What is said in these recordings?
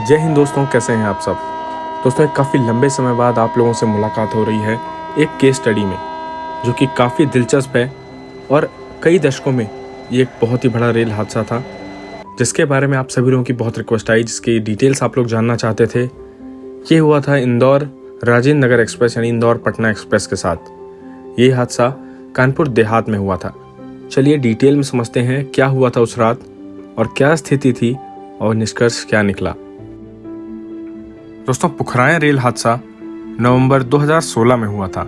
जय हिंद दोस्तों, कैसे हैं आप सब। दोस्तों, एक काफ़ी लंबे समय बाद आप लोगों से मुलाकात हो रही है एक केस स्टडी में, जो कि काफ़ी दिलचस्प है। और कई दशकों में ये एक बहुत ही बड़ा रेल हादसा था, जिसके बारे में आप सभी लोगों की बहुत रिक्वेस्ट आई, जिसकी डिटेल्स आप लोग जानना चाहते थे। ये हुआ था इंदौर राजेंद्र नगर एक्सप्रेस यानी इंदौर पटना एक्सप्रेस के साथ। ये हादसा कानपुर देहात में हुआ था। चलिए डिटेल में समझते हैं क्या हुआ था उस रात और क्या स्थिति थी और निष्कर्ष क्या निकला। दोस्तों, पुखराया रेल हादसा नवंबर 2016 में हुआ था,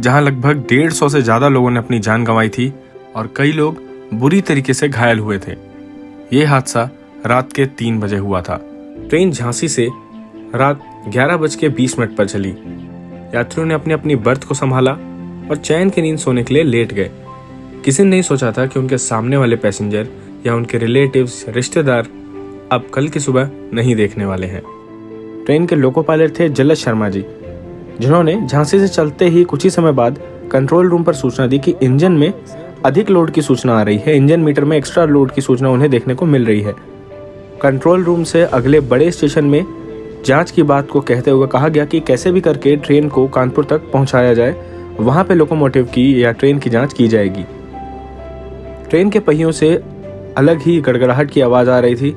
जहां लगभग 150 से ज़्यादा लोगों ने अपनी जान गंवाई थी और कई लोग बुरी तरीके से घायल हुए थे। ये हादसा रात के 3 बजे हुआ था। ट्रेन झांसी से रात 11:20 पर चली। यात्रियों ने अपनी अपनी बर्थ को संभाला और चैन की नींद सोने के लिए लेट गए। किसी ने नहीं सोचा था कि उनके सामने वाले पैसेंजर या उनके रिलेटिव्स, रिश्तेदार अब कल की सुबह नहीं देखने वाले हैं। ट्रेन के लोको पायलट थे जलज शर्मा जी, जिन्होंने झांसी से चलते ही कुछ ही समय बाद कंट्रोल रूम पर सूचना दी कि इंजन में अधिक लोड की सूचना आ रही है। इंजन मीटर में एक्स्ट्रा लोड की सूचना उन्हें देखने को मिल रही है। कंट्रोल रूम से अगले बड़े स्टेशन में जांच की बात को कहते हुए कहा गया कि कैसे भी करके ट्रेन को कानपुर तक पहुंचाया जाए, वहां पे लोकोमोटिव की या ट्रेन की जांच की जाएगी। ट्रेन के पहियों से अलग ही गड़गड़ाहट की आवाज़ आ रही थी,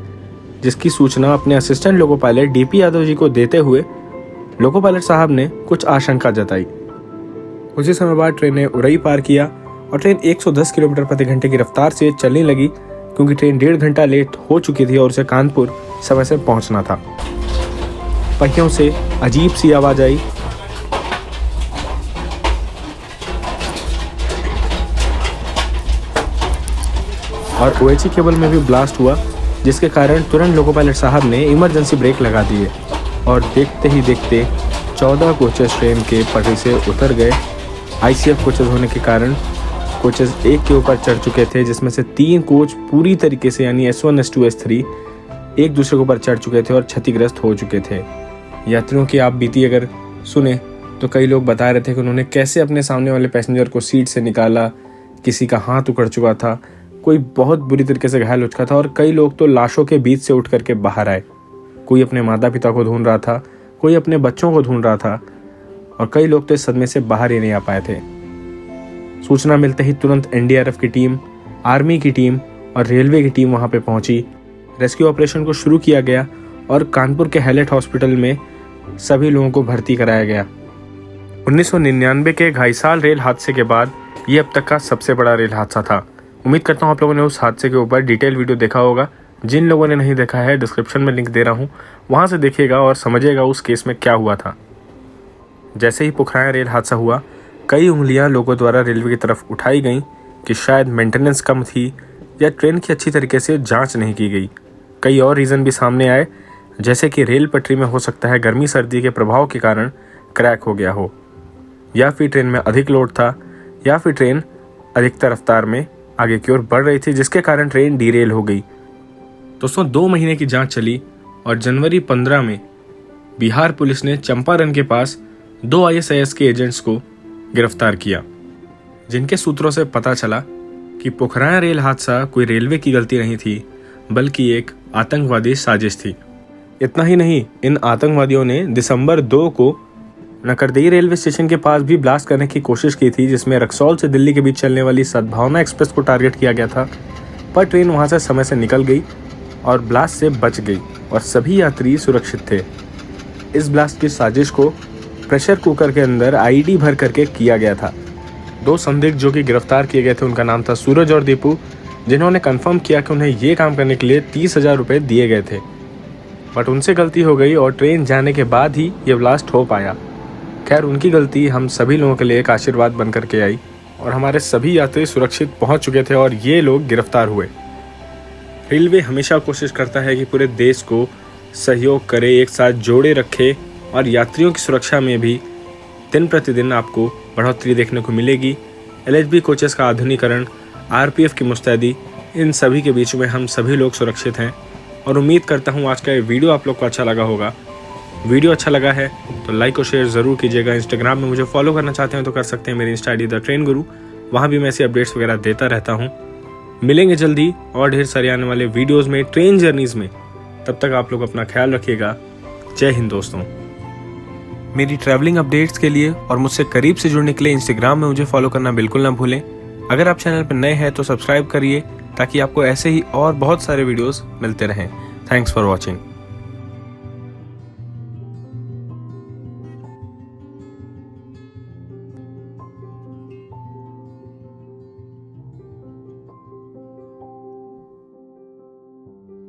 जिसकी सूचना अपने assistant loco pilot DP Yadav ji को देते हुए लोको पायलट साहब ने कुछ आशंका जताई। कुछ ही समय बाद ट्रेन ने उरई पार किया और ट्रेन 110 किलोमीटर प्रति घंटे की रफ्तार से चलने लगी, क्योंकि ट्रेन 1.5 घंटा लेट हो चुकी थी और उसे कानपुर समय से पहुंचना था। पहियों से अजीब सी आवाज आई और ओएचई केबल में भी ब्लास्ट हुआ, जिसके कारण तुरंत लोको पायलट साहब ने इमरजेंसी ब्रेक लगा दिए और देखते ही देखते 14 कोचेस ट्रेन के पटरी से उतर गए। आईसीएफ कोचेस होने के कारण कोचेस एक के ऊपर चढ़ चुके थे, जिसमें से 3 कोच पूरी तरीके से यानी S1, S2, S3 एक दूसरे के ऊपर चढ़ चुके थे और क्षतिग्रस्त हो चुके थे। यात्रियों की आप बीती अगर सुने तो कई लोग बता रहे थे कि उन्होंने कैसे अपने सामने वाले पैसेंजर को सीट से निकाला। किसी का हाथ उखड़ चुका था, कोई बहुत बुरी तरीके से घायल हो चुका था और कई लोग तो लाशों के बीच से उठ करके बाहर आए। कोई अपने माता पिता को ढूंढ रहा था, कोई अपने बच्चों को ढूंढ रहा था और कई लोग तो इस सदमे से बाहर ही नहीं आ पाए थे। सूचना मिलते ही तुरंत एनडीआरएफ की टीम, आर्मी की टीम और रेलवे की टीम वहां पे पहुंची। रेस्क्यू ऑपरेशन को शुरू किया गया और कानपुर के हैलेट हॉस्पिटल में सभी लोगों को भर्ती कराया गया। 1999 के घाईसाल रेल हादसे के बाद ये अब तक का सबसे बड़ा रेल हादसा था। उम्मीद करता हूँ आप लोगों ने उस हादसे के ऊपर डिटेल वीडियो देखा होगा। जिन लोगों ने नहीं देखा है, डिस्क्रिप्शन में लिंक दे रहा हूँ, वहाँ से देखिएगा और समझिएगा उस केस में क्या हुआ था। जैसे ही पुखराया रेल हादसा हुआ, कई उंगलियाँ लोगों द्वारा रेलवे की तरफ उठाई गईं कि शायद मेंटेनेंस कम थी या ट्रेन की अच्छी तरीके से जाँच नहीं की गई। कई और रीज़न भी सामने आए, जैसे कि रेल पटरी में हो सकता है गर्मी सर्दी के प्रभाव के कारण क्रैक हो गया हो, या फिर ट्रेन में अधिक लोड था, या फिर ट्रेन अधिकतर रफ्तार में आगे की ओर बढ़ रही थी, जिसके कारण ट्रेन डीरेल हो गई। दोस्तों, 2 महीने की जांच चली और जनवरी 15 में बिहार पुलिस ने चंपारण के पास 2 ISIS के एजेंट्स को गिरफ्तार किया, जिनके सूत्रों से पता चला कि पुखराया रेल हादसा कोई रेलवे की गलती नहीं थी, बल्कि एक आतंकवादी साजिश थी। इतना ही नहीं, इन आतंकवादियों ने दिसंबर 2 को नकरदेई रेलवे स्टेशन के पास भी ब्लास्ट करने की कोशिश की थी, जिसमें रक्सौल से दिल्ली के बीच चलने वाली सद्भावना एक्सप्रेस को टारगेट किया गया था। पर ट्रेन वहां से समय से निकल गई और ब्लास्ट से बच गई और सभी यात्री सुरक्षित थे। इस ब्लास्ट की साजिश को प्रेशर कुकर के अंदर आईडी भर करके किया गया था। 2 संदिग्ध जो कि गिरफ्तार किए गए थे, उनका नाम था सूरज और दीपू, जिन्होंने कन्फर्म किया कि उन्हें ये काम करने के लिए 30,000 रुपये दिए गए थे। बट उनसे गलती हो गई और ट्रेन जाने के बाद ही ये ब्लास्ट हो पाया। खैर, उनकी गलती हम सभी लोगों के लिए एक आशीर्वाद बन करके आई और हमारे सभी यात्री सुरक्षित पहुंच चुके थे और ये लोग गिरफ्तार हुए। रेलवे हमेशा कोशिश करता है कि पूरे देश को सहयोग करे, एक साथ जोड़े रखे और यात्रियों की सुरक्षा में भी दिन प्रतिदिन आपको बढ़ोतरी देखने को मिलेगी। LHB कोचेस का आधुनिकीकरण, RPF की मुस्तैदी, इन सभी के बीच में हम सभी लोग सुरक्षित हैं और उम्मीद करता हूँ आज का ये वीडियो आप लोग को अच्छा लगा होगा। वीडियो अच्छा लगा है तो लाइक और शेयर ज़रूर कीजिएगा। इंस्टाग्राम में मुझे फॉलो करना चाहते हैं तो कर सकते हैं, मेरी इंस्टा ID द ट्रेन गुरु, वहाँ भी मैं ऐसी अपडेट्स वगैरह देता रहता हूँ। मिलेंगे जल्दी और ढेर सारे आने वाले वीडियोज़ में, ट्रेन जर्नीज़ में। तब तक आप लोग अपना ख्याल रखिएगा। जय हिंद दोस्तों। मेरी ट्रैवलिंग अपडेट्स के लिए और मुझसे करीब से जुड़ने के लिए इंस्टाग्राम में मुझे फॉलो करना बिल्कुल ना भूलें। अगर आप चैनल पर नए हैं तो सब्सक्राइब करिए ताकि आपको ऐसे ही और बहुत सारे वीडियोस मिलते रहें। Thanks for watching.